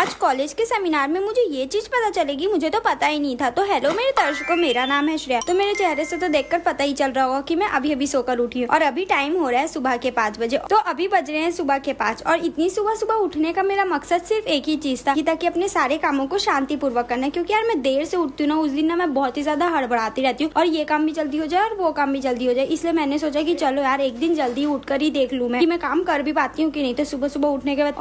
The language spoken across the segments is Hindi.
आज कॉलेज के सेमिनार में मुझे ये चीज पता चलेगी, मुझे तो पता ही नहीं था। तो हेलो मेरे दर्शकों, मेरा नाम है श्रेया। तो मेरे चेहरे से तो देखकर पता ही चल रहा होगा कि मैं अभी अभी सोकर उठी हूँ और अभी टाइम हो रहा है सुबह के 5 बजे। तो अभी बज रहे हैं सुबह के 5 और इतनी सुबह सुबह उठने का मेरा मकसद सिर्फ एक ही चीज था कि ताकि अपने सारे कामों को शांति पूर्वक करना है। क्योंकि यार मैं देर से उठती हूँ ना, उस दिन ना मैं बहुत ही ज्यादा हड़बड़ाती रहती हूँ और ये काम भी जल्दी हो जाए और वो काम भी जल्दी हो जाए। इसलिए मैंने सोचा कि चलो यार एक दिन जल्दी उठकर ही देख लूँ मैं कि मैं काम कर भी पाती हूँ कि नहीं। तो सुबह सुबह उठने के बाद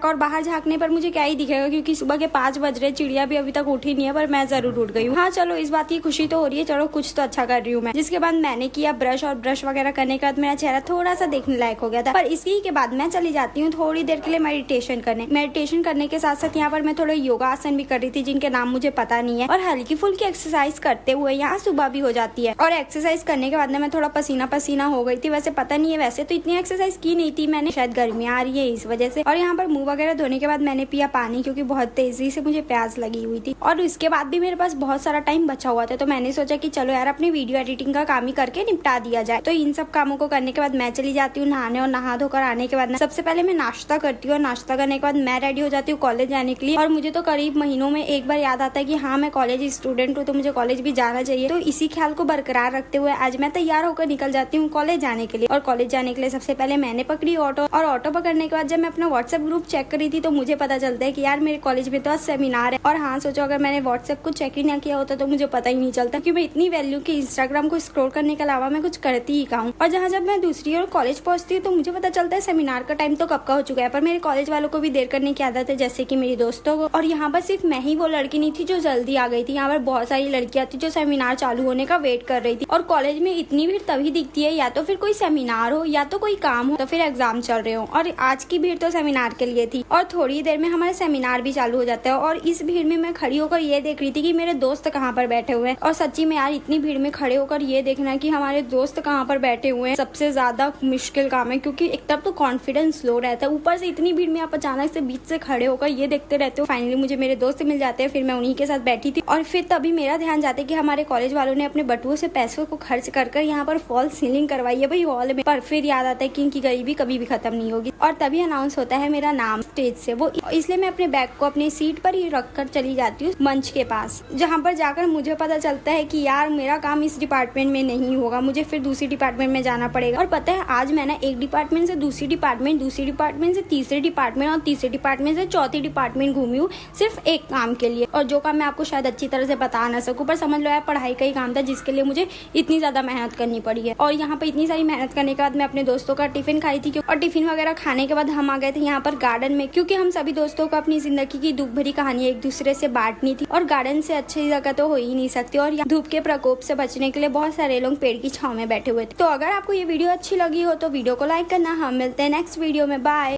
और बाहर झाँकने पर मुझे क्या ही दिखेगा, क्योंकि सुबह के 5 बज रहे, चिड़िया भी अभी तक उठी नहीं है, पर मैं जरूर उठ गई हूँ। हाँ चलो, इस बात की खुशी तो हो रही है, चलो कुछ तो अच्छा कर रही हूँ मैं। जिसके बाद मैंने किया ब्रश वगैरह करने के बाद मेरा चेहरा थोड़ा सा देखने लायक हो गया था। पर इसी के बाद मैं चली जाती हूँ थोड़ी देर के लिए मेडिटेशन करने के साथ साथ यहाँ पर मैं थोड़ा योगासन भी कर रही थी, जिनके नाम मुझे पता नहीं है। और हल्की फुल्की एक्सरसाइज करते हुए यहाँ सुबह भी हो जाती है। और एक्सरसाइज करने के बाद मैं थोड़ा पसीना पसीना हो गई थी। वैसे पता नहीं है, वैसे तो इतनी एक्सरसाइज की नहीं थी मैंने, शायद गर्मी आ रही है इस वजह से। और यहाँ पर मुंह वगैरह धोने के बाद मैंने पिया पानी, क्योंकि बहुत तेजी से मुझे प्यास लगी हुई थी। और इसके बाद भी मेरे पास बहुत सारा टाइम बचा हुआ था, तो मैंने सोचा कि चलो यार अपनी वीडियो एडिटिंग का काम ही करके निपटा दिया जाए। तो इन सब कामों को करने के बाद मैं चली जाती हूँ नहाने। और नहा धोकर आने के बाद सबसे पहले मैं नाश्ता करती हूँ और नाश्ता करने के बाद मैं रेडी हो जाती हूँ कॉलेज जाने के लिए। और मुझे तो करीब महीनों में एक बार याद आता है कि हाँ मैं कॉलेज स्टूडेंट हूँ, तो मुझे कॉलेज भी जाना चाहिए। तो इसी ख्याल को बरकरार रखते हुए आज मैं तैयार होकर निकल जाती हूँ कॉलेज जाने के लिए। और कॉलेज जाने के लिए सबसे पहले मैंने पकड़ी ऑटो। और ऑटो पकड़ने के बाद जब मैं अपना व्हाट्सएप ग्रुप चेक करी थी, तो मुझे पता चलता है कि यार मेरे कॉलेज में तो आज सेमिनार है। और हाँ सोचो, अगर मैंने व्हाट्सएप को चेक ही ना किया होता तो मुझे पता ही नहीं चलता कि मैं इतनी वैल्यू की इंस्टाग्राम को स्क्रॉल करने के अलावा मैं कुछ करती ही कहूँ। और जब मैं दूसरी ओर कॉलेज पहुंचती हूँ तो मुझे पता चलता है सेमिनार का टाइम तो कब का हो चुका है। पर मेरे कॉलेज वालों को भी देर करने की आदत है, जैसे कि मेरी दोस्तों को। और यहाँ पर सिर्फ मैं ही वो लड़की नहीं थी जो जल्दी आ गई थी, यहाँ पर बहुत सारी लड़कियां थी जो सेमिनार चालू होने का वेट कर रही थी। और कॉलेज में इतनी भीड़ तभी दिखती है या तो फिर कोई सेमिनार हो, या तो कोई काम हो, तो फिर एग्जाम चल रहे हो। और आज की भीड़ तो सेमिनार के लिए थी और थोड़ी देर में हमारा सेमिनार भी चालू हो जाता है। और इस भीड़ में मैं खड़ी होकर ये देख रही थी कि मेरे दोस्त कहाँ पर बैठे हुए हैं। और सच्ची में यार इतनी भीड़ में खड़े होकर ये देखना कि हमारे दोस्त कहाँ पर बैठे हुए हैं सबसे ज्यादा मुश्किल काम है, क्योंकि एक तरफ तो कॉन्फिडेंस लो रहता है, ऊपर से इतनी भीड़ में आप अचानक से बीच से खड़े होकर ये देखते रहते हो। फाइनली मुझे मेरे दोस्त मिल जाते हैं, फिर मैं उन्हीं के साथ बैठी थी। और फिर तभी मेरा ध्यान जाता है कि हमारे कॉलेज वालों ने अपने बटुओं से पैसों को खर्च कर यहाँ पर फॉल सीलिंग करवाई है भाई हॉल में। पर फिर याद आता है कि इनकी गरीबी कभी भी खत्म नहीं होगी। और तभी अनाउंस होता है मेरा नाम स्टेज से, वो इसलिए मैं अपने बैग को अपनी सीट पर ही रख कर चली जाती हूँ मंच के पास, जहाँ पर जाकर मुझे पता चलता है कि यार मेरा काम इस डिपार्टमेंट में नहीं होगा, मुझे फिर दूसरी डिपार्टमेंट में जाना पड़ेगा। और पता है आज मैं ना एक डिपार्टमेंट से दूसरी डिपार्टमेंट, दूसरी डिपार्टमेंट से तीसरे डिपार्टमेंट और तीसरे डिपार्टमेंट से चौथी डिपार्टमेंट घूमी हूँ सिर्फ एक काम के लिए। और जो काम मैं आपको शायद अच्छी तरह से बता ना सकूं, पर समझ लो यार पढ़ाई का ही काम था जिसके लिए मुझे इतनी ज्यादा मेहनत करनी पड़ी है। और यहाँ पे इतनी सारी मेहनत करने के बाद मैं अपने दोस्तों का टिफिन खाई थी। और टिफिन वगैरह खाने के बाद हम आ गए थे यहाँ पर गार्डन में, क्योंकि हम सभी दोस्तों को अपनी जिंदगी की दुख भरी कहानी एक दूसरे से बांटनी थी। और गार्डन से अच्छी जगह तो हो ही नहीं सकती। और धूप के प्रकोप से बचने के लिए बहुत सारे लोग पेड़ की छांव में बैठे हुए थे। तो अगर आपको ये वीडियो अच्छी लगी हो तो वीडियो को लाइक करना। हम मिलते हैं नेक्स्ट वीडियो में, बाय।